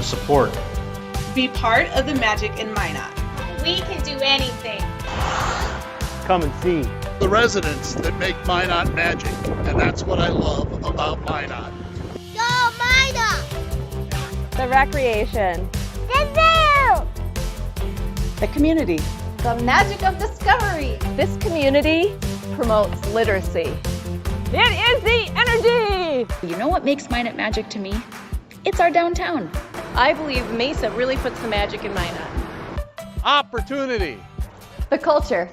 to support. Be part of the magic in Minot. We can do anything. Come and see. The residents that make Minot magic, and that's what I love about Minot. Go Minot! The recreation. The zoo! The community. The magic of discovery. This community promotes literacy. It is the energy! You know what makes Minot magic to me? It's our downtown. I believe Mesa really puts the magic in Minot. Opportunity. The culture.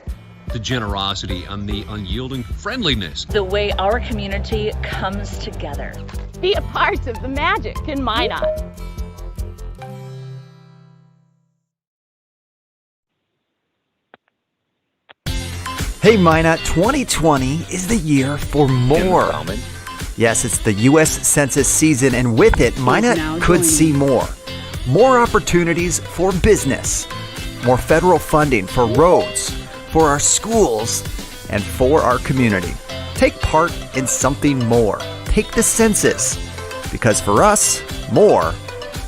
The generosity and the unyielding friendliness. The way our community comes together. Be a part of the magic in Minot. Hey Minot, 2020 is the year for more. Yes, it's the U.S. Census season, and with it, Minot could see more. More opportunities for business. More federal funding for roads, for our schools, and for our community. Take part in something more. Take the census. Because for us, more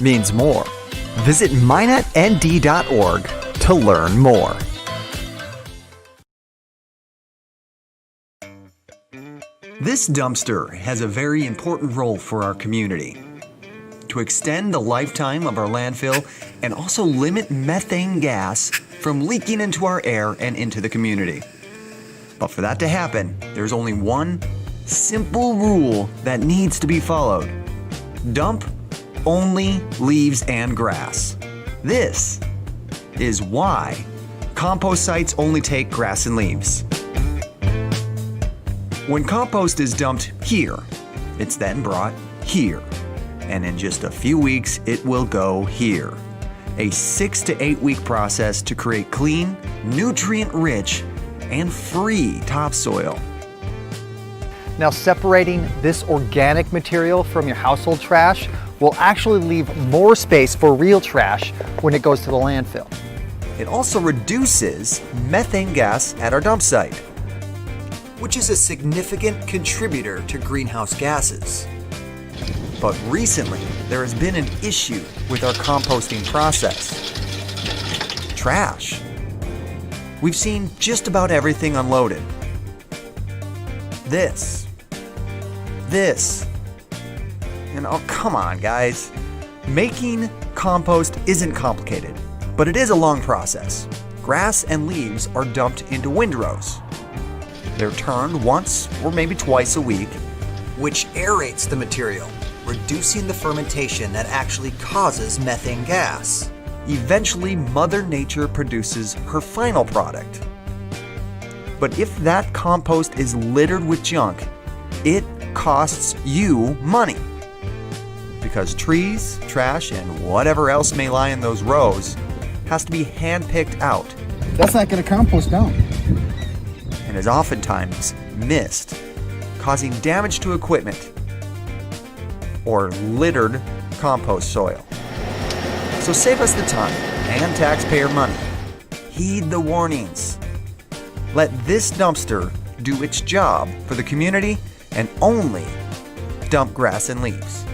means more. Visit minotnd.org to learn more. This dumpster has a very important role for our community. To extend the lifetime of our landfill and also limit methane gas from leaking into our air and into the community. But for that to happen, there's only one simple rule that needs to be followed. Dump only leaves and grass. This is why compost sites only take grass and leaves. When compost is dumped here, it's then brought here. And in just a few weeks, it will go here. A 6 to 8 week process to create clean, nutrient-rich, and free topsoil. Now, separating this organic material from your household trash will actually leave more space for real trash when it goes to the landfill. It also reduces methane gas at our dump site, which is a significant contributor to greenhouse gases. But recently, there has been an issue with our composting process. Trash. We've seen just about everything unloaded. This. And oh, come on, guys. Making compost isn't complicated, but it is a long process. Grass and leaves are dumped into windrows. They're turned once or maybe twice a week, which aerates the material, reducing the fermentation that actually causes methane gas. Eventually, Mother Nature produces her final product. But if that compost is littered with junk, it costs you money. Because trees, trash, and whatever else may lie in those rows has to be hand-picked out. That's not going to compost down. And is oftentimes missed, causing damage to equipment or littered compost soil. So save us the time and taxpayer money. Heed the warnings. Let this dumpster do its job for the community and only dump grass and leaves.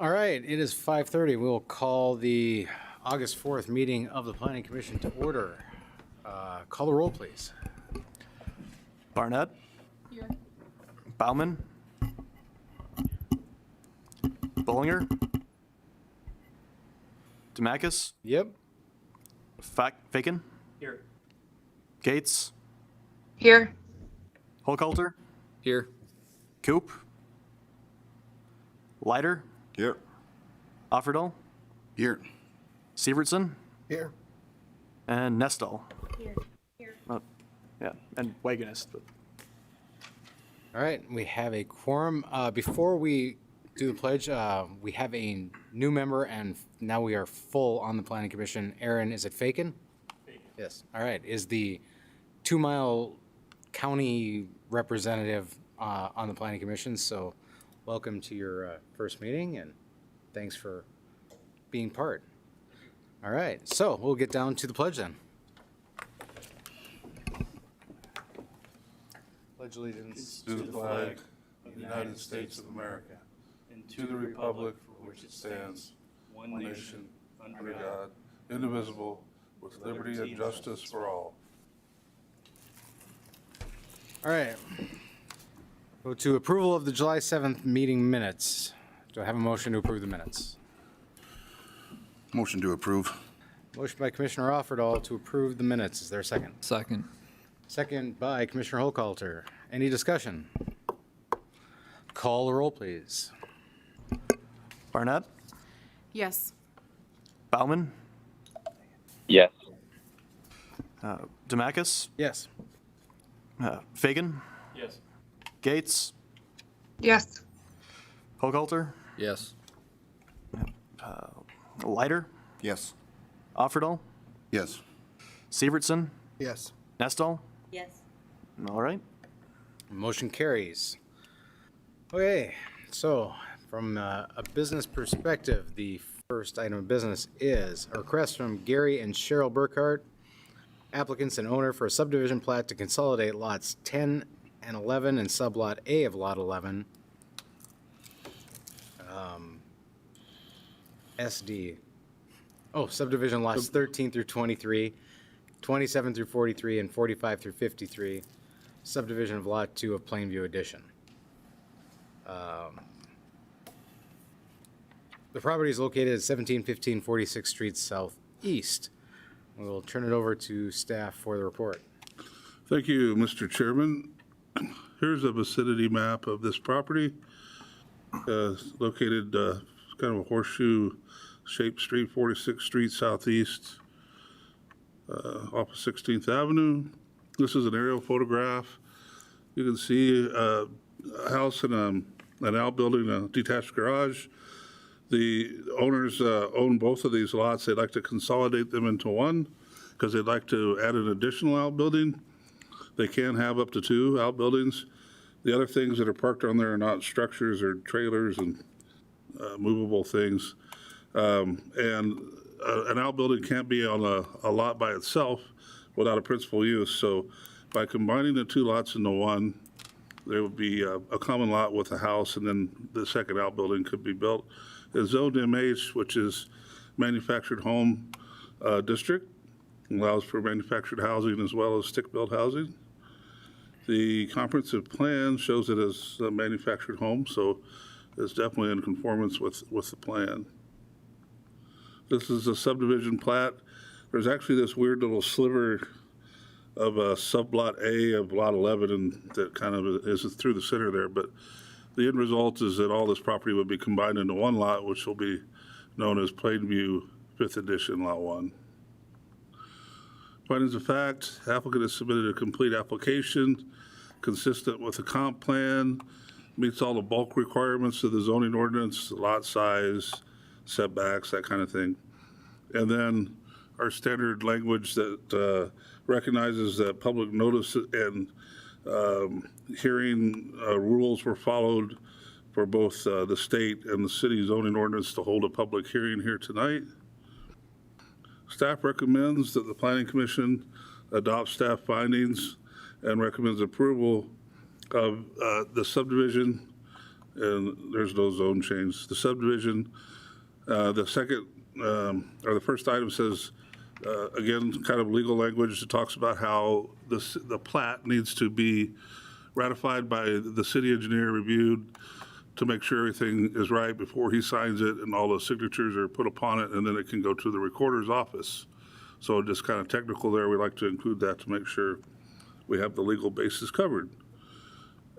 All right, it is 5:30. We will call the August 4th meeting of the Planning Commission to order. Call the roll, please. Barnett. Here. Bauman. Bullinger. Demakis. Yep. Fakin. Here. Gates. Here. Holkalter. Here. Coop. Leiter. Here. Offerdahl. Here. Sievertson. Here. And Nestal. Here. Yeah, and Wagonist. But All right, we have a quorum. Before we do the pledge, we have a new member, and now we are full on the Planning Commission. Aaron, is it Fakin? Yes. All right. Is the 2 Mile County representative on the Planning Commission. So welcome to your first meeting, and thanks for being part. All right, so we'll get down to the pledge then. Pledge allegiance to the flag of the United States of America and to the republic for which it stands, one nation, under God, indivisible, with liberty and justice for all. All right. Go to approval of the July 7th meeting minutes. Do I have a motion to approve the minutes? Motion to approve. Motion by Commissioner Offerdahl to approve the minutes. Is there a second? Second. Second by Commissioner Holkalter. Any discussion? Call the roll, please. Barnett, Yes. Bauman, Yes. Demakis, Yes. Fagan, Yes. Yes. Gates, Hochhalter, Yes. Leiter, Yes. Offerdahl, Yes. Sievertson, Yes. Nestle. Yes. All right. Motion carries. Okay, so from a business perspective, the first item of business is a request from Gary and Cheryl Burkhart, applicants and owner for a subdivision plat to consolidate lots 10 and 11 and sublot A of lot 11. SD. Oh, subdivision lots 13 through 23, 27 through 43, and 45 through 53. Subdivision of Lot 2 of Plainview Addition. The property is located at 1715 46th Street Southeast. We will turn it over to staff for the report. Thank you, Mr. Chairman. Here's a vicinity map of this property. Located kind of a horseshoe-shaped street, 46th Street Southeast, off of 16th Avenue. This is an aerial photograph. You can see a house and an outbuilding, a detached garage. The owners own both of these lots. They'd like to consolidate them into one because they'd like to add an additional outbuilding. They can have up to 2 outbuildings. The other things that are parked on there are not structures or trailers and movable things. And an outbuilding can't be on a lot by itself without a principal use. So by combining the 2 lots into one, there would be a common lot with a house, and then the second outbuilding could be built. It's zoned MH, which is manufactured home district, allows for manufactured housing as well as stick-built housing. The comprehensive plan shows it as a manufactured home, so it's definitely in conformance with the plan. This is a subdivision plat. There's actually this weird little sliver of a sublot A of lot 11, and that kind of is through the center there. But the end result is that all this property would be combined into one lot, which will be known as Plainview 5th Edition Lot 1. Findings of fact, applicant has submitted a complete application consistent with the comp plan, meets all the bulk requirements of the zoning ordinance, lot size, setbacks, that kind of thing. And then our standard language that recognizes that public notice and hearing rules were followed for both the state and the city zoning ordinance to hold a public hearing here tonight. Staff recommends that the Planning Commission adopt staff findings and recommends approval of the subdivision, and there's no zone change. The subdivision, the second, or the first item says, again, kind of legal language that talks about how the plat needs to be ratified by the city engineer, reviewed to make sure everything is right before he signs it and all the signatures are put upon it, and then it can go to the recorder's office. So just kind of technical there. We like to include that to make sure we have the legal basis covered.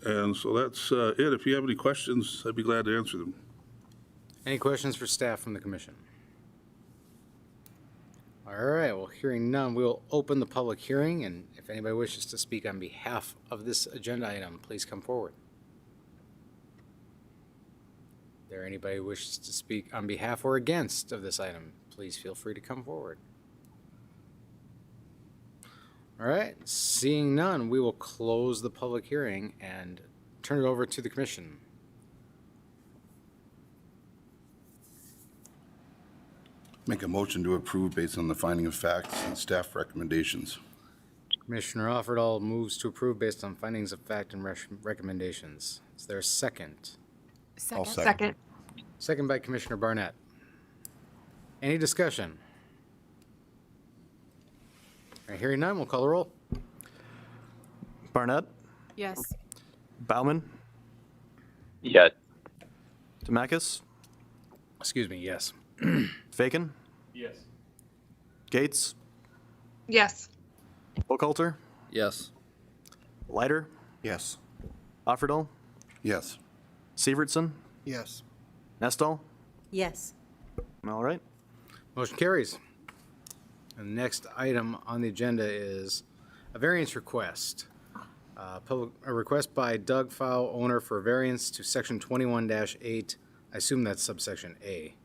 And so that's it. If you have any questions, I'd be glad to answer them. Any questions for staff from the commission? All right, well, hearing none, we'll open the public hearing, and if anybody wishes to speak on behalf of this agenda item, please come forward. If there anybody who wishes to speak on behalf or against of this item, please feel free to come forward. All right, seeing none, we will close the public hearing and turn it over to the commission. Make a motion to approve based on the finding of facts and staff recommendations. Commissioner Offerdahl moves to approve based on findings of fact and recommendations. Is there a second? I'll second. Second by Commissioner Barnett. Any discussion? All right, hearing none, we'll call the roll. Barnett, Yes. Bauman, Yes. Demakis, Excuse me, yes. Faken, Yes. Gates, Yes. Buckhalter, Yes. Leiter, Yes. Offerdahl, Yes. Sievertson, Yes. Nestal. Yes. All right. Motion carries. And the next item on the agenda is a variance request. A request by Doug Fow, owner, for a variance to section 21-8, I assume that's subsection A,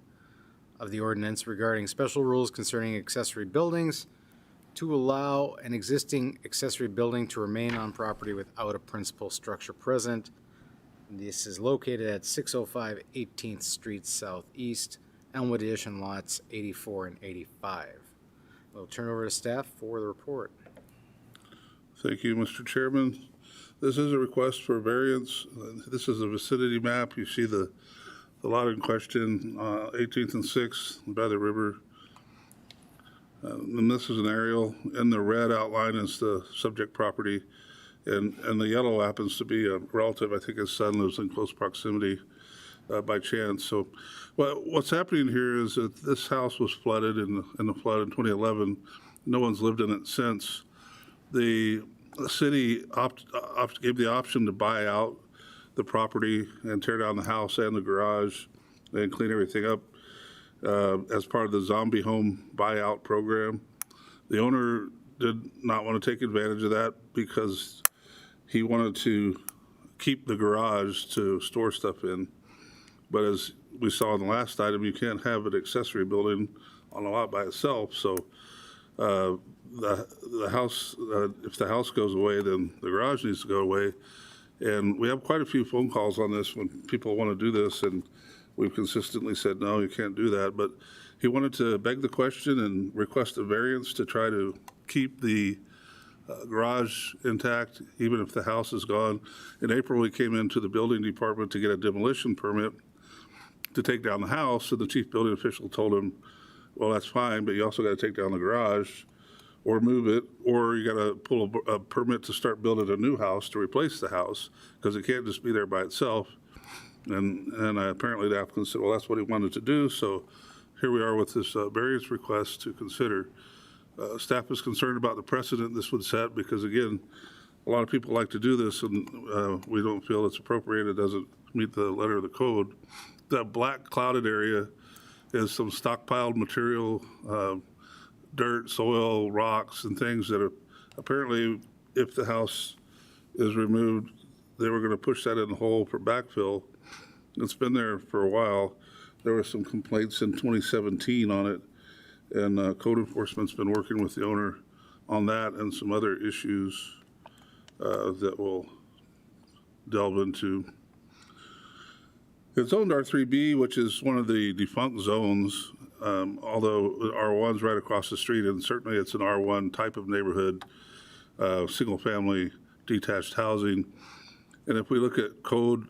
of the ordinance regarding special rules concerning accessory buildings to allow an existing accessory building to remain on property without a principal structure present. This is located at 605 18th Street Southeast, Elmwood Edition lots 84 and 85. We'll turn over to staff for the report. Thank you, Mr. Chairman. This is a request for variance. This is a vicinity map. You see the lot in question, 18th and 6th by the river. And this is an aerial. In the red outline is the subject property. And the yellow happens to be a relative. I think his son lives in close proximity by chance. So what's happening here is that this house was flooded in the flood in 2011. No one's lived in it since. The city gave the option to buy out the property and tear down the house and the garage and clean everything up as part of the zombie home buyout program. The owner did not want to take advantage of that because he wanted to keep the garage to store stuff in. But as we saw in the last item, you can't have an accessory building on a lot by itself. So the house, if the house goes away, then the garage needs to go away. And we have quite a few phone calls on this when people want to do this, and we've consistently said, no, you can't do that. But he wanted to beg the question and request a variance to try to keep the garage intact, even if the house is gone. In April, we came into the building department to get a demolition permit to take down the house, and the chief building official told him, well, that's fine, but you also got to take down the garage or move it, or you got to pull a permit to start building a new house to replace the house, because it can't just be there by itself. And apparently the applicant said, well, that's what he wanted to do. So here we are with this variance request to consider. Staff is concerned about the precedent this would set because, again, a lot of people like to do this, and we don't feel it's appropriate. It doesn't meet the letter of the code. That black clouded area is some stockpiled material, dirt, soil, rocks, and things that are apparently, if the house is removed, they were going to push that in the hole for backfill. It's been there for a while. There were some complaints in 2017 on it, and code enforcement's been working with the owner on that and some other issues that we'll delve into. It's zoned R3B, which is one of the defunct zones, although R1's right across the street, and certainly it's an R1 type of neighborhood, single-family detached housing. And if we look at code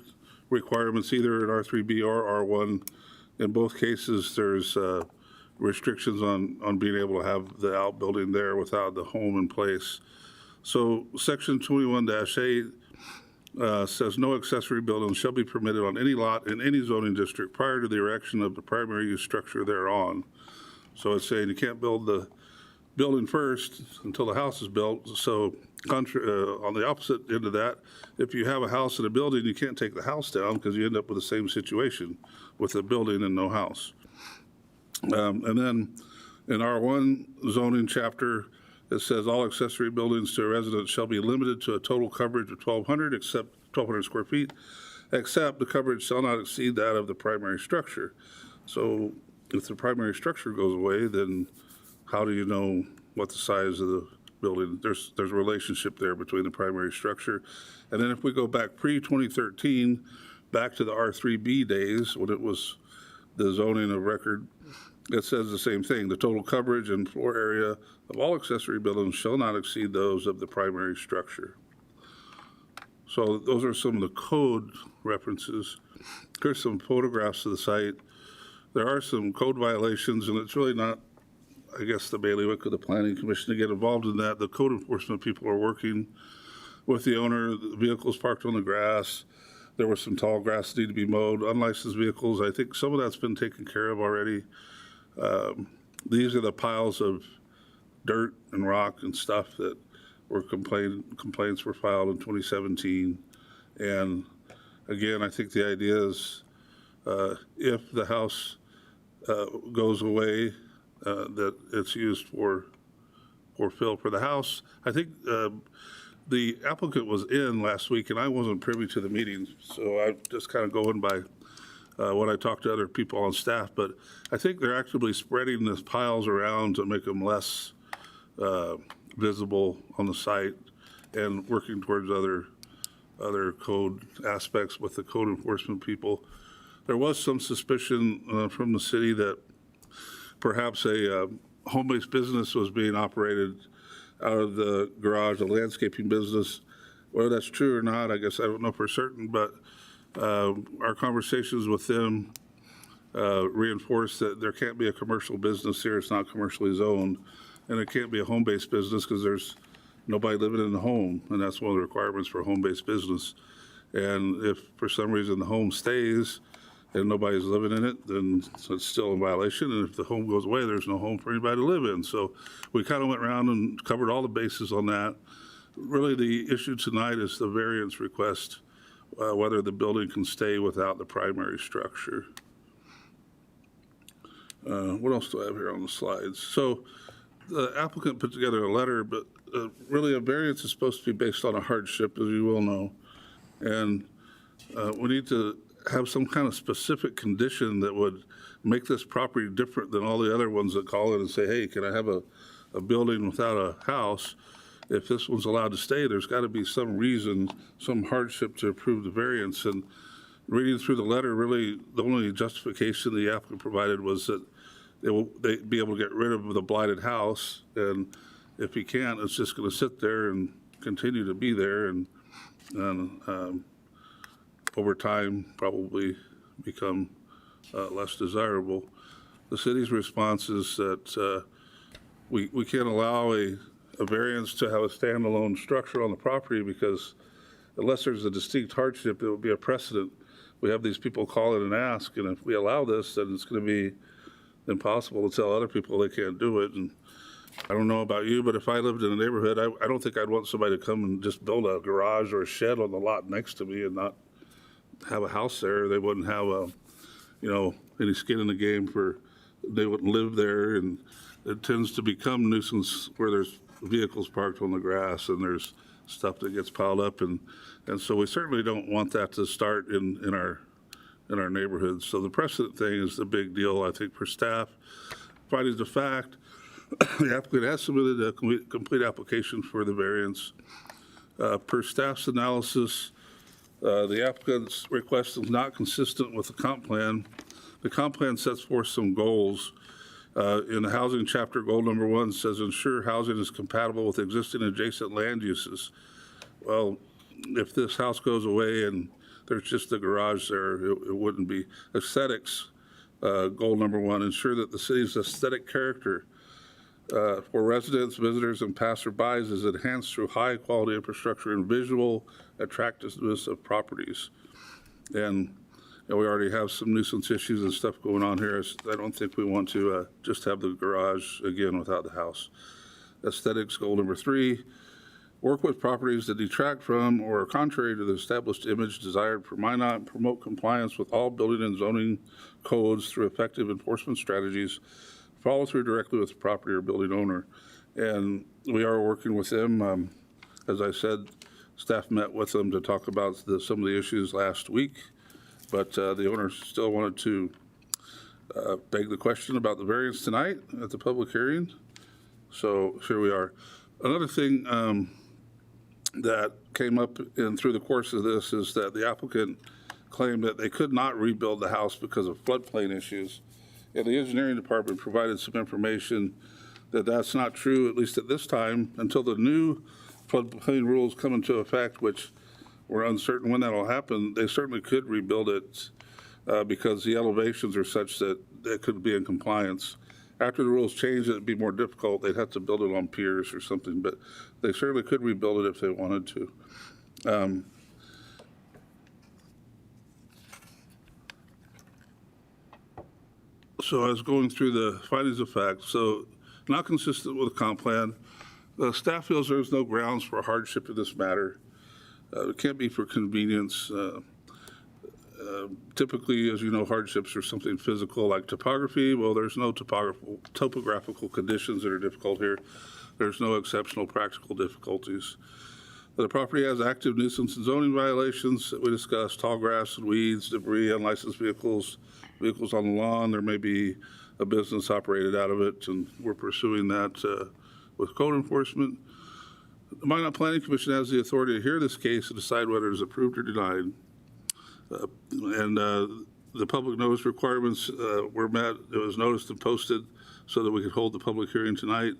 requirements, either in R3B or R1, in both cases, there's restrictions on being able to have the outbuilding there without the home in place. So section 21-8 says no accessory building shall be permitted on any lot in any zoning district prior to the erection of the primary use structure thereon. So it's saying you can't build the building first until the house is built. So on the opposite end of that, if you have a house and a building, you can't take the house down because you end up with the same situation with a building and no house. And then in R1 zoning chapter, it says all accessory buildings to a residence shall be limited to a total coverage of 1,200 square feet, except the coverage shall not exceed that of the primary structure. So if the primary structure goes away, then how do you know what the size of the building. There's a relationship there between the primary structure. And then if we go back pre-2013, back to the R3B days, when it was the zoning of record, it says the same thing. The total coverage and floor area of all accessory buildings shall not exceed those of the primary structure. So those are some of the code references. Here's some photographs of the site. There are some code violations, and it's really not, I guess, the bailiwick of the Planning Commission to get involved in that. The code enforcement people are working with the owner. The vehicles parked on the grass. There was some tall grass that need to be mowed. Unlicensed vehicles, I think some of that's been taken care of already. These are the piles of dirt and rock and stuff that were complaints were filed in 2017. And again, I think the idea is if the house goes away, that it's used for fill for the house. I think the applicant was in last week, and I wasn't privy to the meeting, so I just kind of going by when I talked to other people on staff. But I think they're actively spreading these piles around to make them less visible on the site, and working towards other code aspects with the code enforcement people. There was some suspicion from the city that perhaps a home-based business was being operated out of the garage, a landscaping business. Whether that's true or not, I guess I don't know for certain, but our conversations with them reinforced that there can't be a commercial business here. It's not commercially zoned, and it can't be a home-based business because there's nobody living in the home, and that's one of the requirements for a home-based business. And if for some reason the home stays and nobody's living in it, then it's still in violation. And if the home goes away, there's no home for anybody to live in. So we kind of went around and covered all the bases on that. Really, the issue tonight is the variance request, whether the building can stay without the primary structure. What else do I have here on the slides? So the applicant put together a letter, but really a variance is supposed to be based on a hardship, as you will know. And we need to have some kind of specific condition that would make this property different than all the other ones that call in and say, hey, can I have a building without a house? If this one's allowed to stay, there's got to be some reason, some hardship to approve the variance. And reading through the letter, really the only justification the applicant provided was that they'd be able to get rid of the blighted house. And if he can't, it's just going to sit there and continue to be there, and over time probably become less desirable. The city's response is that we can't allow a variance to have a standalone structure on the property, because unless there's a distinct hardship, it would be a precedent. We have these people call in and ask, and if we allow this, then it's going to be impossible to tell other people they can't do it. And I don't know about you, but if I lived in a neighborhood, I don't think I'd want somebody to come and just build a garage or a shed on the lot next to me and not have a house there. They wouldn't have any skin in the game they wouldn't live there. And it tends to become nuisance where there's vehicles parked on the grass and there's stuff that gets piled up. And so we certainly don't want that to start in our neighborhoods. So the precedent thing is the big deal, I think, for staff. Findings of fact, the applicant has submitted a complete application for the variance. Per staff's analysis, the applicant's request is not consistent with the comp plan. The comp plan sets forth some goals. In the housing chapter, goal number 1 says ensure housing is compatible with existing adjacent land uses. Well, if this house goes away and there's just a garage there, it wouldn't be. Aesthetics, goal number 1, ensure that the city's aesthetic character for residents, visitors, and passerbys is enhanced through high quality infrastructure and visual attractiveness of properties. And we already have some nuisance issues and stuff going on here. I don't think we want to just have the garage again without the house. Aesthetics, goal number 3, work with properties that detract from or are contrary to the established image desired for Minot, and promote compliance with all building and zoning codes through effective enforcement strategies. Follow through directly with the property or building owner. And we are working with them. As I said, staff met with them to talk about some of the issues last week, but the owner still wanted to beg the question about the variance tonight at the public hearing. So here we are. Another thing that came up through the course of this is that the applicant claimed that they could not rebuild the house because of floodplain issues. And the engineering department provided some information that that's not true, at least at this time, until the new floodplain rules come into effect, which we're uncertain when that'll happen. They certainly could rebuild it because the elevations are such that it could be in compliance. After the rules change, it'd be more difficult. They'd have to build it on piers or something, but they certainly could rebuild it if they wanted to. So I was going through the findings of fact. So not consistent with the comp plan. Staff feels there's no grounds for hardship in this matter. It can't be for convenience. Typically, as you know, hardships are something physical like topography. Well, there's no topographical conditions that are difficult here. There's no exceptional practical difficulties. The property has active nuisance and zoning violations that we discussed: tall grass and weeds, debris, unlicensed vehicles on the lawn. There may be a business operated out of it, and we're pursuing that with code enforcement. The Minot Planning Commission has the authority to hear this case and decide whether it is approved or denied. The public notice requirements were met. It was noticed and posted so that we could hold the public hearing tonight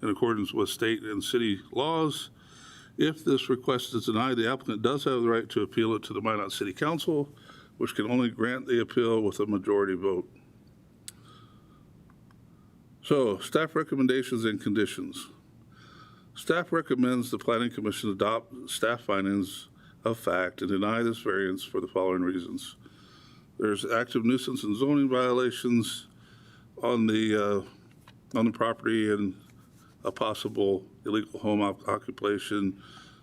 in accordance with state and city laws. If this request is denied, the applicant does have the right to appeal it to the Minot City Council, which can only grant the appeal with a majority vote. So, staff recommendations and conditions. Staff recommends the Planning Commission adopt staff findings of fact and deny this variance for the following reasons. There's active nuisance and zoning violations on the property and a possible illegal home occupation.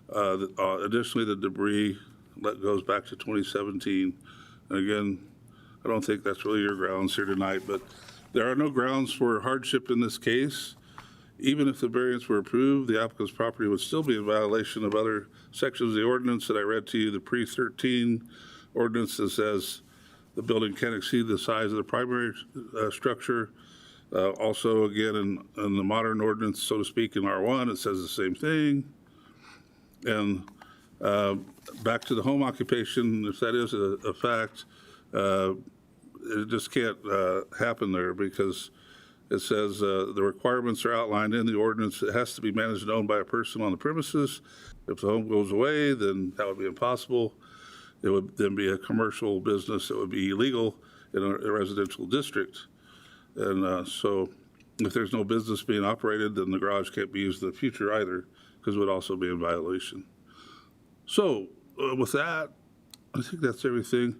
Additionally, the debris goes back to 2017. And again, I don't think that's really your grounds here tonight, but there are no grounds for hardship in this case. Even if the variance were approved, the applicant's property would still be in violation of other sections of the ordinance that I read to you. The pre-13 ordinance that says the building can't exceed the size of the primary structure. Also, again, in the modern ordinance, so to speak, in R1, it says the same thing. And back to the home occupation, if that is a fact, it just can't happen there because it says the requirements are outlined in the ordinance. It has to be managed and owned by a person on the premises. If the home goes away, then that would be impossible. It would then be a commercial business that would be illegal in a residential district. And so if there's no business being operated, then the garage can't be used in the future either because it would also be in violation. So with that, I think that's everything.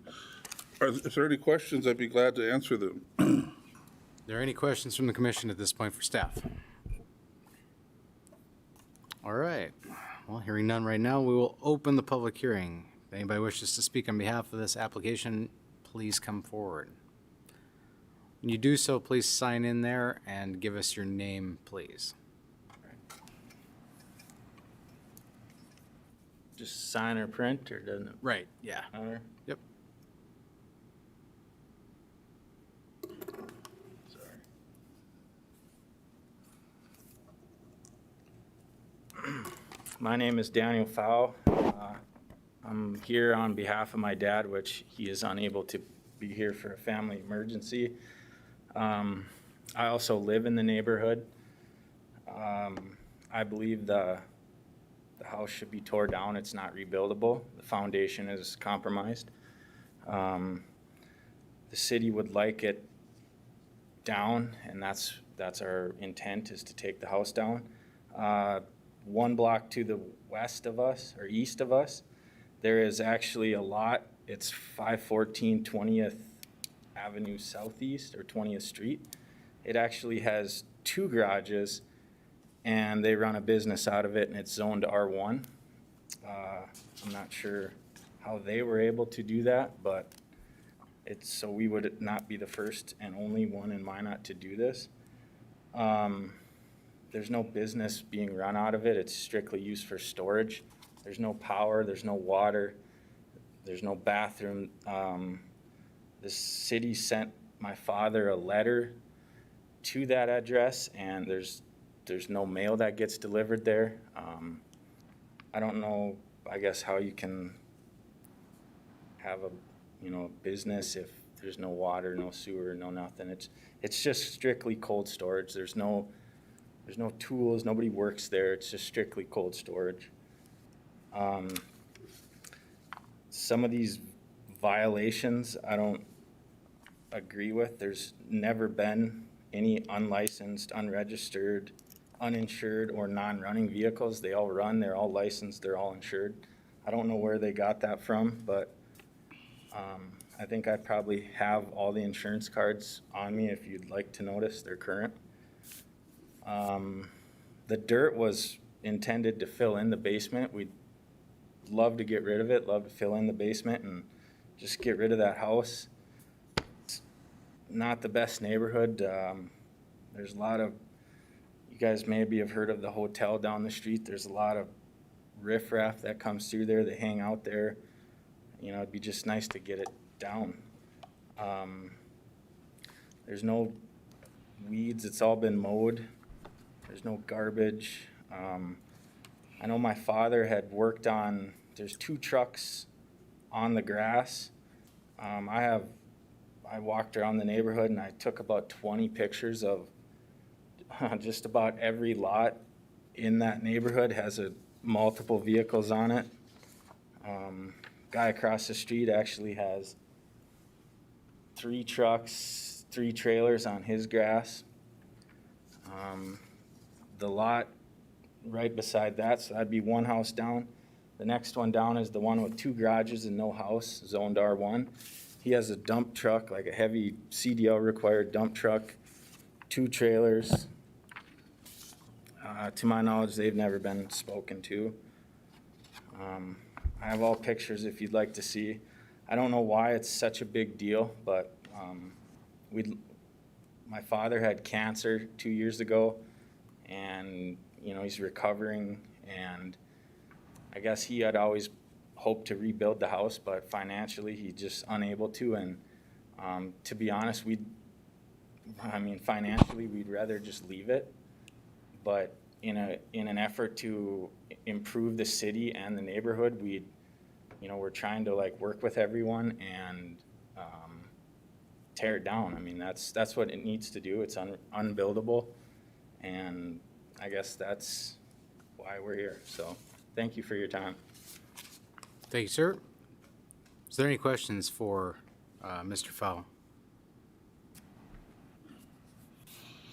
If there are any questions, I'd be glad to answer them. Are there any questions from the commission at this point for staff? All right. Well, hearing none right now, we will open the public hearing. If anybody wishes to speak on behalf of this application, please come forward. When you do so, please sign in there and give us your name, please. Just sign or print, or doesn't it? Right, yeah. Matter? Yep. My name is Daniel Fow. I'm here on behalf of my dad, which he is unable to be here for a family emergency. I also live in the neighborhood. I believe the house should be tore down. It's not rebuildable. The foundation is compromised. The city would like it down, and that's our intent, is to take the house down. 1 block to the west of us, or east of us, there is actually a lot. It's 514 20th Avenue Southeast, or 20th Street. It actually has 2 garages, and they run a business out of it, and it's zoned R1. I'm not sure how they were able to do that, but so we would not be the first and only one in Minot to do this. There's no business being run out of it. It's strictly used for storage. There's no power, there's no water, there's no bathroom. The city sent my father a letter to that address, and there's there's no mail that gets delivered there. I don't know, I guess, how you can have a business if there's no water, no sewer, no nothing. It's just strictly cold storage. There's no tools, nobody works there. It's just strictly cold storage. Some of these violations I don't agree with. There's never been any unlicensed, unregistered, uninsured, or non-running vehicles. They all run, they're all licensed, they're all insured. I don't know where they got that from, but I think I probably have all the insurance cards on me if you'd like to notice. They're current. The dirt was intended to fill in the basement. We'd love to get rid of it, love to fill in the basement and just get rid of that house. It's not the best neighborhood. There's a lot of, you guys maybe have heard of the hotel down the street. There's a lot of riffraff that comes through there. They hang out there. It'd be just nice to get it down. There's no weeds. It's all been mowed. There's no garbage. I know my father had worked on, there's 2 trucks on the grass. I walked around the neighborhood and I took about 20 pictures of just about every lot in that neighborhood has multiple vehicles on it. Guy across the street actually has 3 trucks, 3 trailers on his grass. The lot right beside that, so that'd be 1 house down. The next one down is the one with 2 garages and no house, zoned R1. He has a dump truck, like a heavy CDL required dump truck, 2 trailers. To my knowledge, they've never been spoken to. I have all pictures if you'd like to see. I don't know why it's such a big deal, but my father had cancer 2 years ago, and he's recovering, and I guess he had always hoped to rebuild the house, but financially he's just unable to. And to be honest, financially we'd rather just leave it, but in an effort to improve the city and the neighborhood, we're trying to work with everyone and tear it down. That's what it needs to do. It's unbuildable, and I guess that's why we're here. So thank you for your time. Thank you, sir. Is there any questions for Mr. Fowl?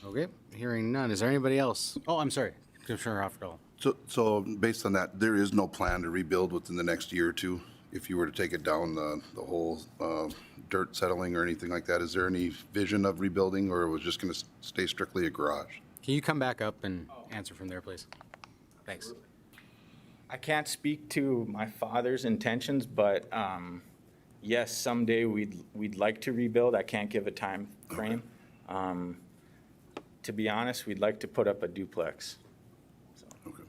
Okay, hearing none. Is there anybody else? Oh, I'm sorry, Commissioner Hofferdall. So based on that, there is no plan to rebuild within the next year or two? If you were to take it down, the whole dirt settling or anything like that, is there any vision of rebuilding, or was just going to stay strictly a garage? Can you come back up and answer from there, please? Thanks. I can't speak to my father's intentions, but yes, someday we'd like to rebuild. I can't give a time frame. Okay. To be honest, we'd like to put up a duplex. So okay.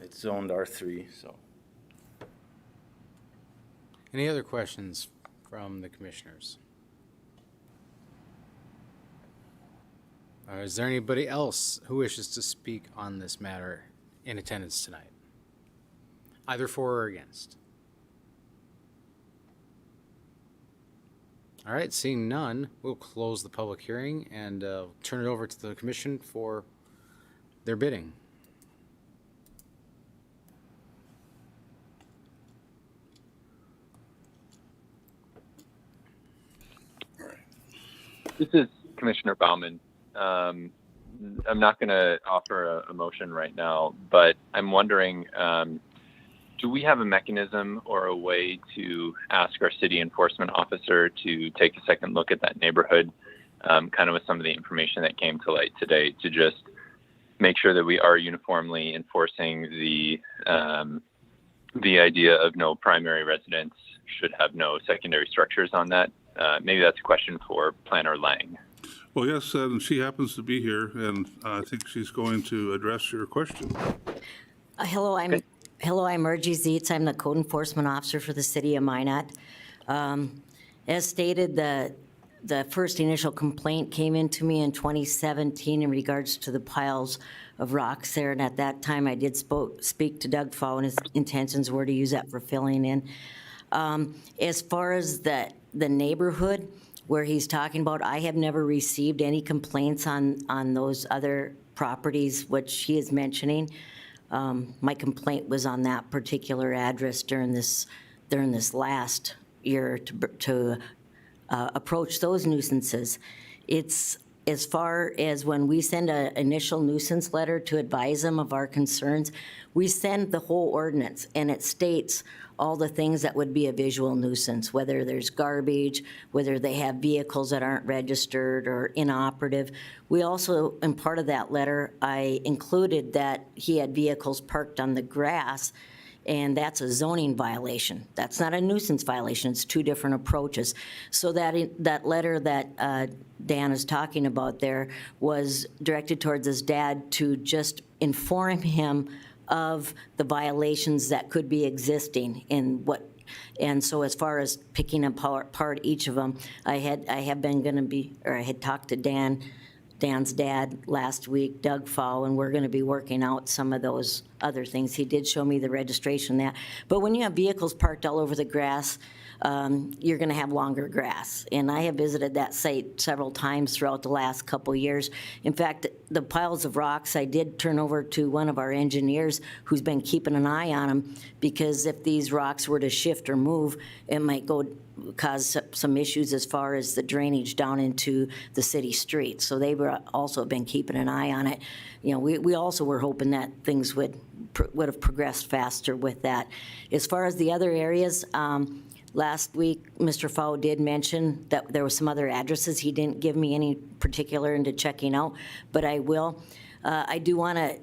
It's zoned R3, so. Any other questions from the commissioners? Is there anybody else who wishes to speak on this matter in attendance tonight? Either for or against? All right, seeing none, we'll close the public hearing and turn it over to the commission for their bidding. This is Commissioner Bauman. I'm not going to offer a motion right now, but I'm wondering, do we have a mechanism or a way to ask our city enforcement officer to take a second look at that neighborhood, kind of with some of the information that came to light today, to just make sure that we are uniformly enforcing the idea of no primary residence should have no secondary structures on that? Maybe that's a question for Planner Lang. Well, yes, and she happens to be here, and I think she's going to address your question. Hello, I'm Margie Zietz. I'm the Code Enforcement Officer for the City of Minot. As stated, the the first initial complaint came into me in 2017 in regards to the piles of rocks there, and at that time I did speak to Doug Fau, and his intentions were to use that for filling in. As far as the neighborhood where he's talking about, I have never received any complaints on those other properties which he is mentioning. My complaint was on that particular address during this last year to approach those nuisances. It's as far as when we send an initial nuisance letter to advise them of our concerns, we send the whole ordinance, and it states all the things that would be a visual nuisance, whether there's garbage, whether they have vehicles that aren't registered or inoperative. We also, in part of that letter, I included that he had vehicles parked on the grass, and that's a zoning violation. That's not a nuisance violation. It's two different approaches. So that letter that Dan is talking about there was directed towards his dad to just inform him of the violations that could be existing in what. And so as far as picking apart each of them, I had talked to Dan's dad last week, Doug Fau, and we're going to be working out some of those other things. He did show me the registration of that. But when you have vehicles parked all over the grass, you're going to have longer grass. And I have visited that site several times throughout the last couple of years. In fact, the piles of rocks I did turn over to one of our engineers who's been keeping an eye on them, because if these rocks were to shift or move, it might cause some issues as far as the drainage down into the city streets. So they were also been keeping an eye on it. You know, we also were hoping that things would have progressed faster with that. As far as the other areas, last week, Mr. Fau did mention that there were some other addresses. He didn't give me any particular into checking out, but I will. I do want to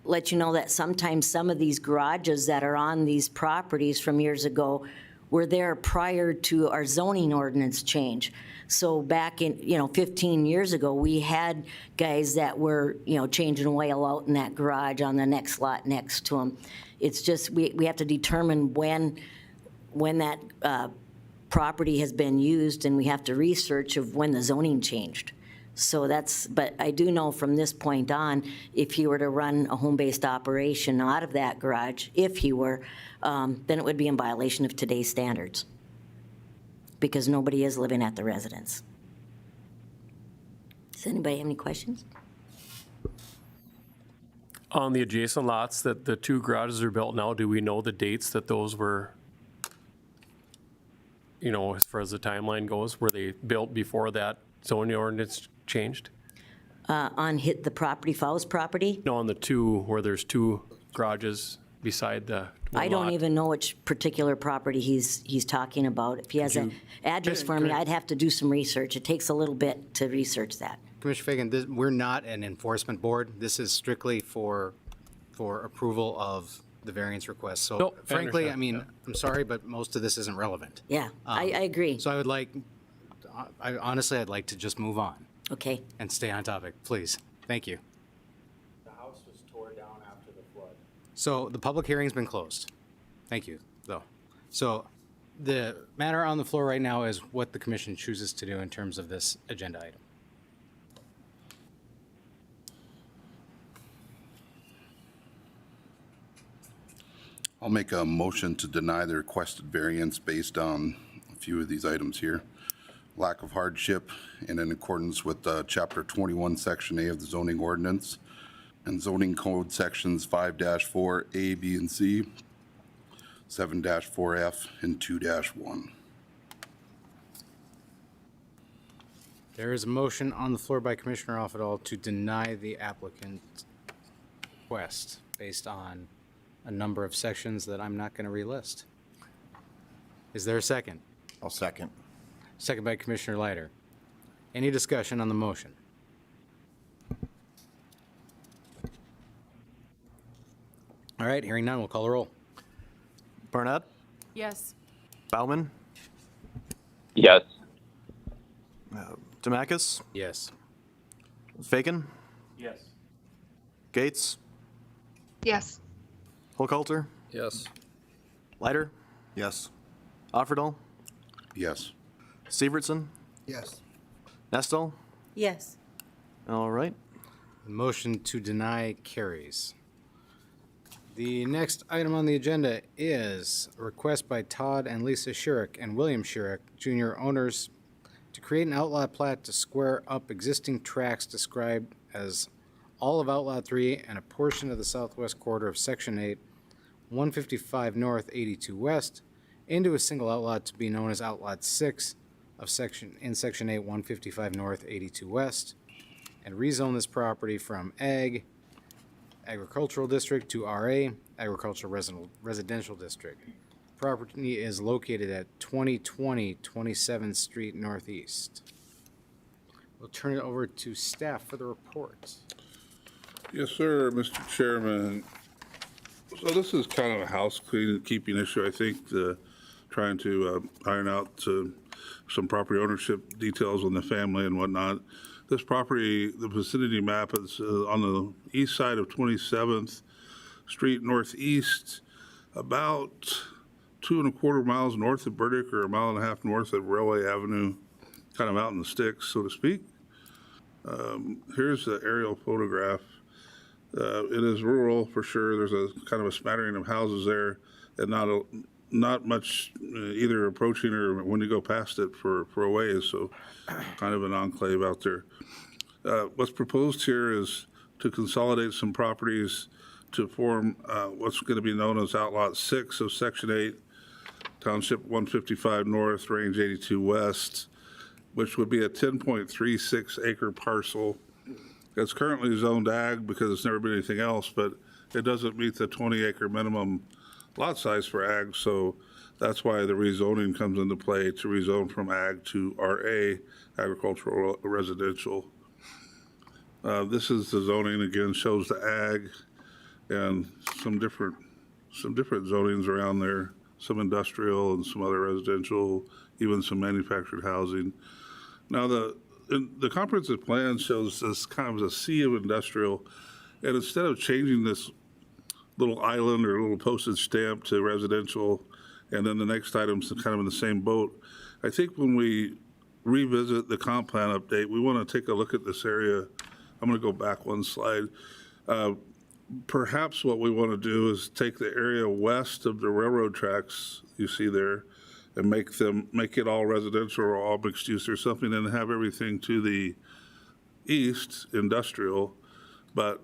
let you know that sometimes some of these garages that are on these properties from years ago were there prior to our zoning ordinance change. So back in, 15 years ago, we had guys that were, changing oil out in that garage on the next lot next to them. It's just, we have to determine when that property has been used, and we have to research of when the zoning changed. So but I do know from this point on, if he were to run a home-based operation out of that garage, if he were, then it would be in violation of today's standards, because nobody is living at the residence. Does anybody have any questions? On the adjacent lots that the two garages are built now, do we know the dates that those were, as far as the timeline goes, were they built before that zoning ordinance changed? On the property, Fau's property? No, on the two, where there's two garages beside the one I don't lot. even know which particular property he's talking about. If he has an address for me, I'd have to do some research. It takes a little bit to research that. Commissioner Fagan, we're not an enforcement board. This is strictly for approval of the variance request. So Nope, I frankly, understand. I'm sorry, but most of this isn't relevant. Yeah, I agree. So I'd like to just move on. Okay. And stay on topic, please. Thank you. The house was tore down after the flood. So the public hearing's been closed. Thank you, though. So the matter on the floor right now is what the commission chooses to do in terms of this agenda item. I'll make a motion to deny the requested variance based on a few of these items here. Lack of hardship and in accordance with Chapter 21, Section A of the zoning ordinance and zoning code sections 5-4A, B, and C, 7-4F, and 2-1. There is a motion on the floor by Commissioner Offedall to deny the applicant's request based on a number of sections that I'm not going to relist. Is there a second? I'll second. Second by Commissioner Leiter. Any discussion on the motion? All right, hearing none, we'll call a roll. Barnett, Yes. Bauman, Yes. Demakis, Yes. Fagan, Yes. Gates, Yes. Holkalter, Yes. Leiter, Yes. Offerdahl, Yes. Severson, Yes. Nestle? Yes. All right. The motion to deny carries. The next item on the agenda is a request by Todd and Lisa Sherrick and William Sherrick, Jr., owners, to create an outlot plat to square up existing tracts described as all of Outlot 3 and a portion of the southwest quarter of Section 8, 155 North, 82 West, into a single outlot to be known as Outlot 6 of Section 8, 155 North, 82 West, and rezone this property from Agricultural District to RA, Agricultural Residential District. Property is located at 2020 27th Street Northeast. We'll turn it over to staff for the report. Yes, sir, Mr. Chairman. So this is kind of a housekeeping issue, I think, trying to iron out some property ownership details on the family and whatnot. This property, the Vicinity Map, is on the east side of 27th Street Northeast, about 2.25 miles north of Burdick, or 1.5 miles north of Railway Avenue, kind of out in the sticks, so to speak. Here's the aerial photograph. It is rural for sure. There's a kind of a smattering of houses there, and not much either approaching or when you go past it for a ways, so kind of an enclave out there. What's proposed here is to consolidate some properties to form what's going to be known as Outlot 6 of Section 8, Township 155 North, Range 82 West, which would be a 10.36 acre parcel. It's currently zoned ag because it's never been anything else, but it doesn't meet the 20 acre minimum lot size for ag, so that's why the rezoning comes into play, to rezone from ag to RA, agricultural residential. This is the zoning, again, shows the ag and some different zonings around there, some industrial and some other residential, even some manufactured housing. Now the comprehensive plan shows this kind of a sea of industrial, and instead of changing this little island or little postage stamp to residential, and then the next item's kind of in the same boat, I think when we revisit the comp plan update, we want to take a look at this area. I'm going to go back one slide. Perhaps what we want to do is take the area west of the railroad tracks you see there and make it all residential or all mixed use or something, and have everything to the east industrial. But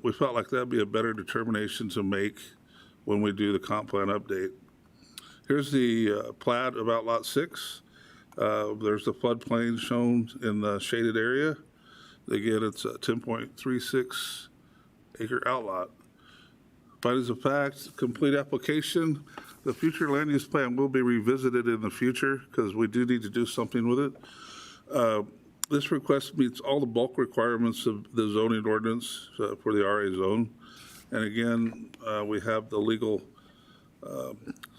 we felt like that'd be a better determination to make when we do the comp plan update. Here's the plat of Outlot 6. There's the floodplain shown in the shaded area. Again, it's a 10.36 acre outlot. Findings of fact, complete application. The future land use plan will be revisited in the future because we do need to do something with it. This request meets all the bulk requirements of the zoning ordinance for the RA zone. And again, we have the legal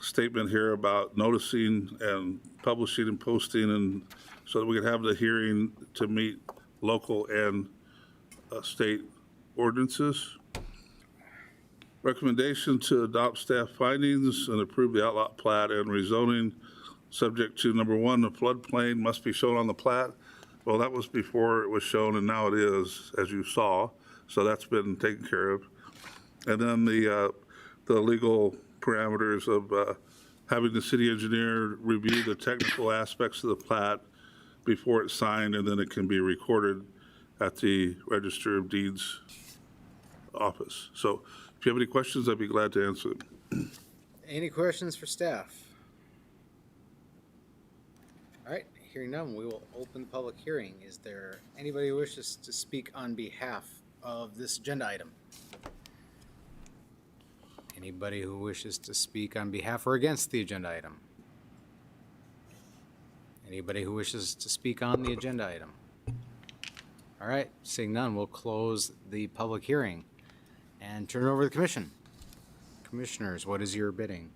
statement here about noticing and publishing and posting, and so that we can have the hearing to meet local and state ordinances. Recommendation to adopt staff findings and approve the outlot plat and rezoning, subject to number 1, the floodplain must be shown on the plat. Well, that was before it was shown, and now it is, as you saw. So that's been taken care of. And then the legal parameters of having the city engineer review the technical aspects of the plat before it's signed, and then it can be recorded at the Register of Deeds office. So if you have any questions, I'd be glad to answer them. Any questions for staff? All right, hearing none, we will open the public hearing. Is there anybody who wishes to speak on behalf of this agenda item? Anybody who wishes to speak on behalf or against the agenda item? Anybody who wishes to speak on the agenda item? All right, seeing none, we'll close the public hearing and turn it over to the commission. Commissioners, what is your bidding?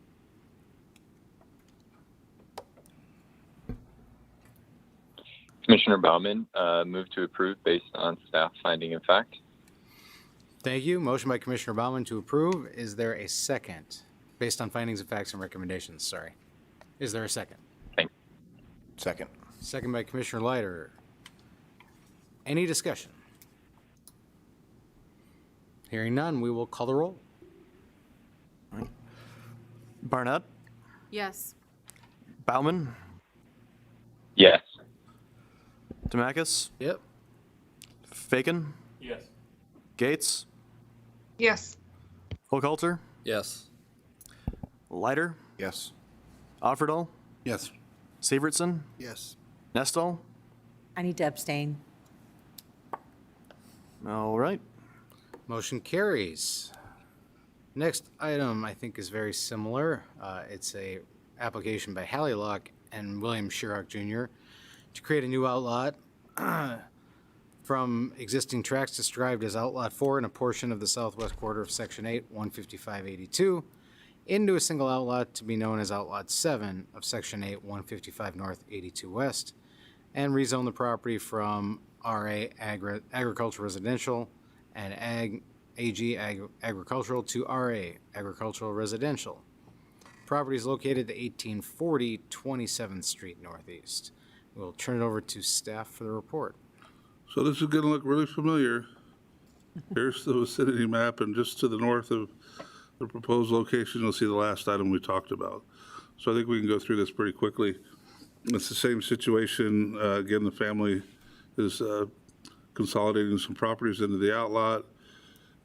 Commissioner Bauman, move to approve based on staff finding of fact. Thank you. Motion by Commissioner Bauman to approve. Is there a second? Based on findings of facts and recommendations, sorry. Is there a second? Thanks. Second. Second by Commissioner Leiter. Any discussion? Hearing none, we will call the roll. Barnett, Yes. Bauman, Yes. Demakis, Yep. Faken, Yes. Yes. Gates, Hochhalter, Yes. Leiter, Yes. Offerdahl, Yes. Severson, Yes. Nestle. I need to abstain. All right. Motion carries. Next item I think is very similar. It's a application by Hallie Lock and William Sherrock Jr. to create a new outlot from existing tracts described as Outlot 4 in a portion of the southwest quarter of Section 8, 15582, into a single outlot to be known as Outlot 7 of Section 8, 155 North, 82 West, and rezone the property from RA Agricultural Residential and AG Agricultural to RA Agricultural Residential. Property is located at 1840 27th Street Northeast. We'll turn it over to staff for the report. So this is going to look really familiar. Here's the vicinity map, and just to the north of the proposed location, you'll see the last item we talked about. So I think we can go through this pretty quickly. It's the same situation. Again, the family is consolidating some properties into the outlot.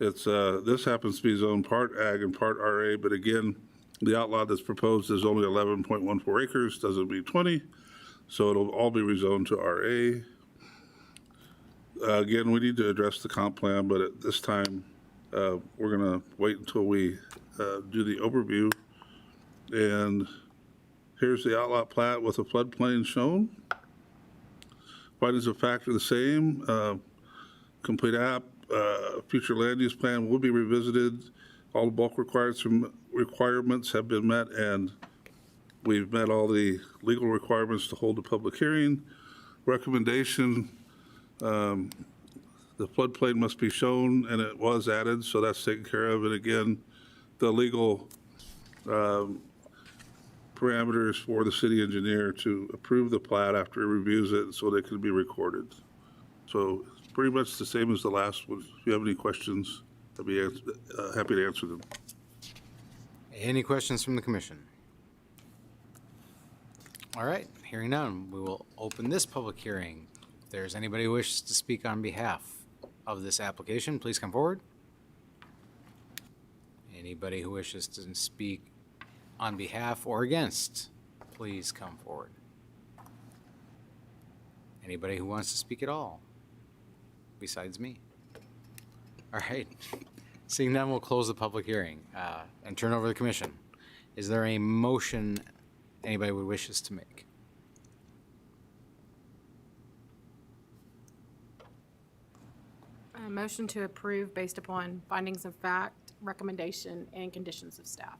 It's this happens to be zoned part ag and part RA, but again, the outlot that's proposed is only 11.14 acres, doesn't meet 20, so it'll all be rezoned to RA. Again, we need to address the comp plan, but at this time, we're gonna wait until we do the overview. And here's the outlot plat with a floodplain shown. Findings of fact are the same. Complete app, future land use plan will be revisited. All the bulk requirements have been met, and we've met all the legal requirements to hold a public hearing. Recommendation, the floodplain must be shown, and it was added, so that's taken care of. And again, the legal parameters for the city engineer to approve the plat after he reviews it so they can be recorded. So it's pretty much the same as the last one. If you have any questions, I'd be happy to answer them. Any questions from the commission? All right, hearing none, we will open this public hearing. If there's anybody who wishes to speak on behalf of this application, please come forward. Anybody who wishes to speak on behalf or against, please come forward. Anybody who wants to speak at all, besides me? All right, seeing none, we'll close the public hearing and turn over the commission. Is there a motion anybody would wishes to make? A motion to approve based upon findings of fact, recommendation, and conditions of staff.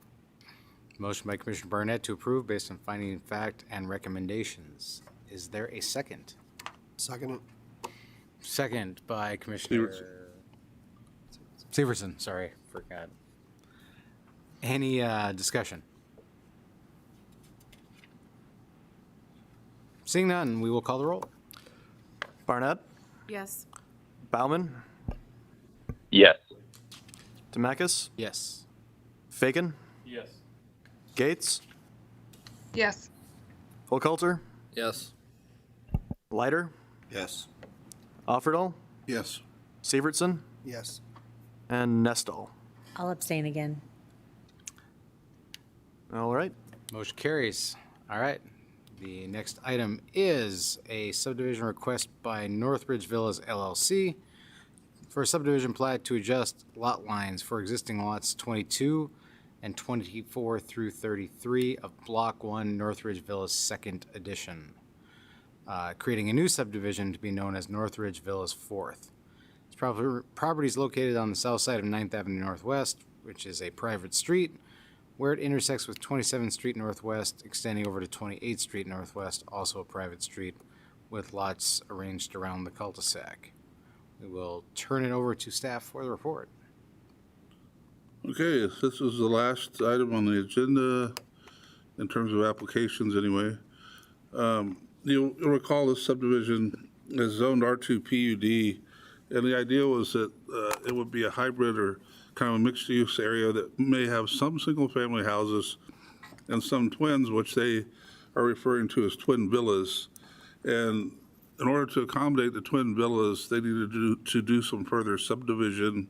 Motion by Commissioner Barnett to approve based on finding of fact and recommendations. Is there a second? Second. Second by Commissioner Severson, sorry, forgot. Any discussion? Seeing none, we will call the roll. Barnett, Yes. Bauman, Yes. Demakis, Yes. Faken, Yes. Gates, Yes. Hochhalter, Yes. Leiter, Yes. Offerdahl, Yes. Severson, Yes. and Nestle. I'll abstain again. All right. Motion carries. All right. The next item is a subdivision request by Northridge Villas LLC for a subdivision plat to adjust lot lines for existing lots 22 and 24 through 33 of Block 1 Northridge Villas Second Edition, creating a new subdivision to be known as Northridge Villas Fourth. This property is located on the south side of 9th Avenue Northwest, which is a private street, where it intersects with 27th Street Northwest, extending over to 28th Street Northwest, also a private street, with lots arranged around the cul-de-sac. We will turn it over to staff for the report. Okay, this is the last item on the agenda in terms of applications anyway. You'll recall this subdivision is zoned R2 PUD, and the idea was that it would be a hybrid or kind of a mixed-use area that may have some single-family houses and some twins, which they are referring to as twin villas. And in order to accommodate the twin villas, they needed to do some further subdivision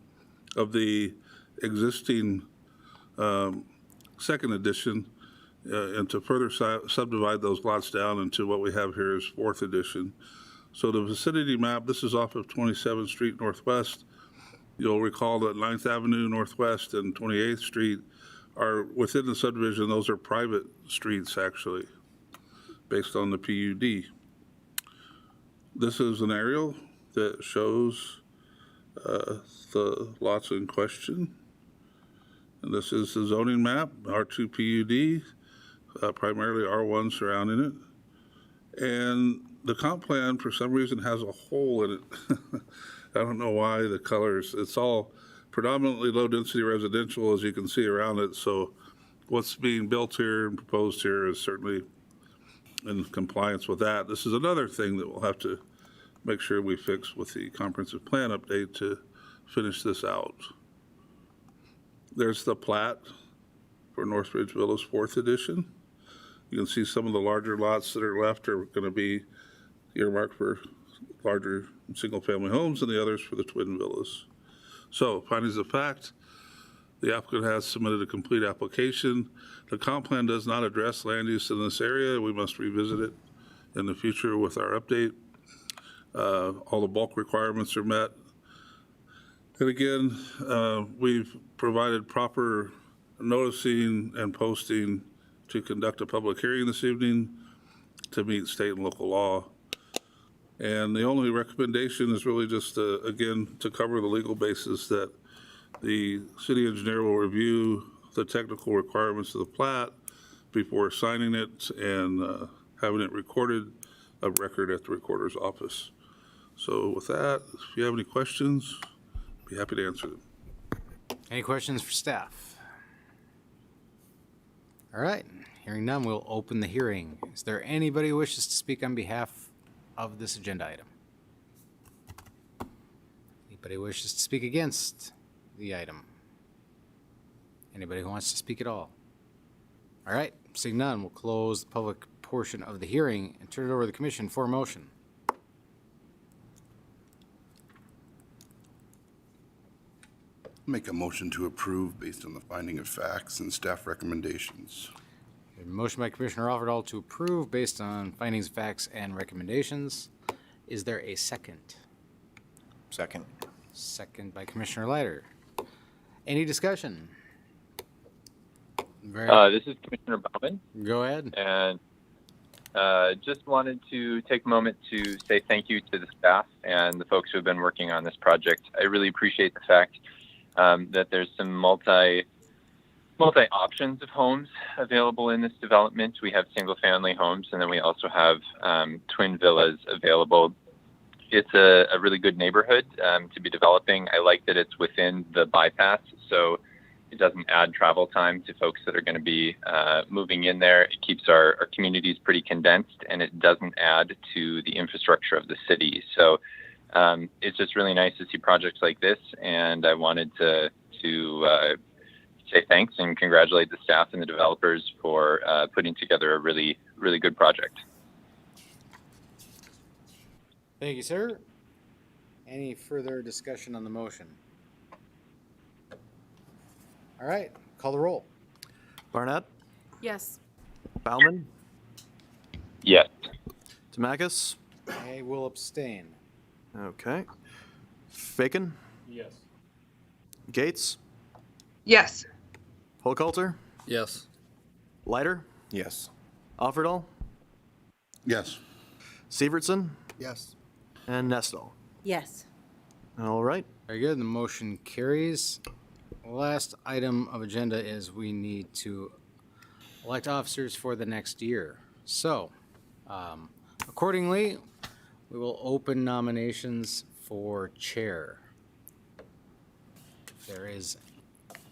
of the existing second edition and to further subdivide those lots down into what we have here as fourth edition. So the vicinity map, this is off of 27th Street Northwest. You'll recall that 9th Avenue Northwest and 28th Street are within the subdivision. Those are private streets, actually, based on the PUD. This is an aerial that shows the lots in question. And this is the zoning map, R2 PUD, primarily R1 surrounding it. And the comp plan, for some reason, has a hole in it. I don't know why the colors. It's all predominantly low-density residential, as you can see around it. So what's being built here and proposed here is certainly in compliance with that. This is another thing that we'll have to make sure we fix with the comprehensive plan update to finish this out. There's the plat for Northridge Villas 4th edition. You can see some of the larger lots that are left are going to be earmarked for larger single-family homes and the others for the twin villas. So, findings of fact, the applicant has submitted a complete application. The comp plan does not address land use in this area. We must revisit it in the future with our update. All the bulk requirements are met. And again, we've provided proper noticing and posting to conduct a public hearing this evening to meet state and local law. And the only recommendation is really just, again, to cover the legal basis that the city engineer will review the technical requirements of the plat before signing it and having it recorded of record at the recorder's office. So with that, if you have any questions, I'd be happy to answer them. Any questions for staff? All right, hearing none, we'll open the hearing. Is there anybody who wishes to speak on behalf of this agenda item? Anybody who wishes to speak against the item? Anybody who wants to speak at all? All right, seeing none, we'll close the public portion of the hearing and turn it over to the commission for a motion. Make a motion to approve based on the finding of facts and staff recommendations. A motion by Commissioner Offerdahl to approve based on findings, facts, and recommendations. Is there a second? Second. Second by Commissioner Leiter. Any discussion? This is Commissioner Bauman. Go ahead. And just wanted to take a moment to say thank you to the staff and the folks who have been working on this project. I really appreciate the fact that there's some multi options of homes available in this development. We have single family homes, and then we also have twin villas available. It's a really good neighborhood to be developing. I like that it's within the bypass, so it doesn't add travel time to folks that are going to be moving in there. It keeps our communities pretty condensed, and it doesn't add to the infrastructure of the city. So it's just really nice to see projects like this, and I wanted to say thanks and congratulate the staff and the developers for putting together a really, really good project. Thank you, sir. Any further discussion on the motion? All right, call the roll. Barnett, Yes. Bauman, Yes. Tamakis. I will abstain. Okay. Faken, Yes. Gates, Yes. Holcoulter, Yes. Leiter, Yes. Offerdahl, Yes. Severson, Yes. and Nestle. Yes. All right. Very good, the motion carries. Last item of agenda is we need to elect officers for the next year. So, accordingly, we will open nominations for chair. If there is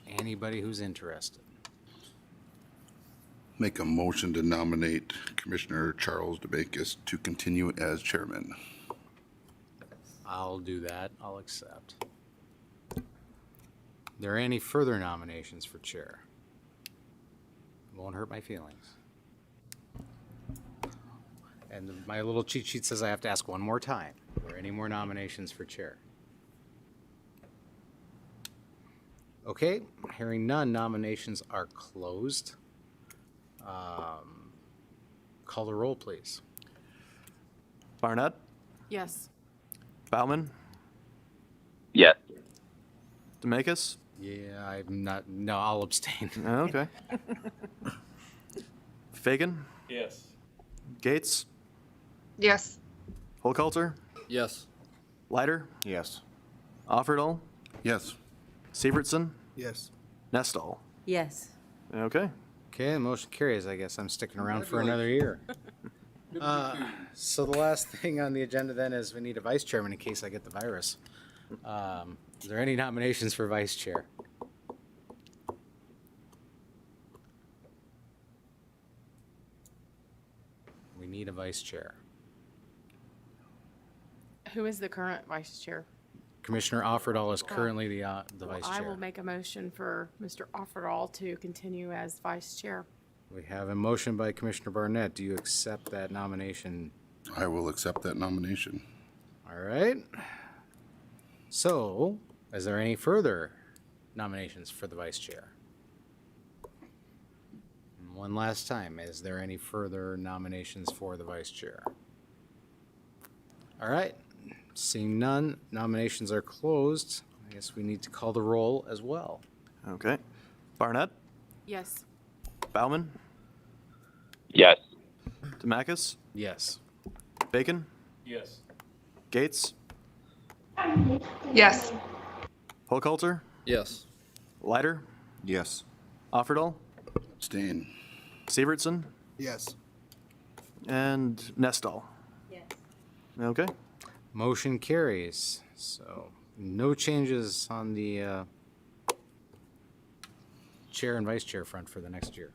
anybody who's interested. Make a motion to nominate Commissioner Charles DeBakis to continue as chairman. I'll do that. I'll accept. Are there any further nominations for chair? Won't hurt my feelings. And my little cheat sheet says I have to ask one more time. Are there any more nominations for chair? Okay, hearing none, nominations are closed. Call the roll, please. Barnett, Yes. Bauman, Yes. Demakis. Yeah, I'm not, no, I'll abstain. Okay. Fagan, Yes. Gates, Yes. Holcoulter, Yes. Leiter, Yes. Offerdahl, Yes. Sievertson, Yes. Nestle. Yes. Okay. Okay, the motion carries. I guess I'm sticking around for another year. So the last thing on the agenda then is we need a vice chairman in case I get the virus. Is there any nominations for vice chair? We need a vice chair. Who is the current vice chair? Commissioner Offerdahl is currently the vice I chair. will make a motion for Mr. Offerdahl to continue as vice chair. We have a motion by Commissioner Barnett. Do you accept that nomination? I will accept that nomination. All right. So, is there any further nominations for the vice chair? And one last time, is there any further nominations for the vice chair? All right. Seeing none, nominations are closed. I guess we need to call the roll as well. Okay. Barnett, Yes. Bauman, Yes. Demakis, Yes. Bacon, Yes. Gates, Yes. Holcoulter, Yes. Leiter, Yes. Offerdahl, Abstain. Sievertson, Yes. and Nestle. Yes. Okay. Motion carries. So, no changes on the chair and vice chair front for the next year.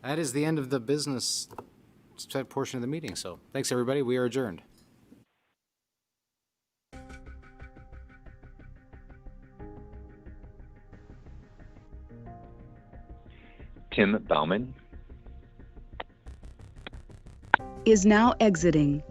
That is the end of the business portion of the meeting. So, thanks everybody. We are adjourned. Tim Bauman. Is now exiting.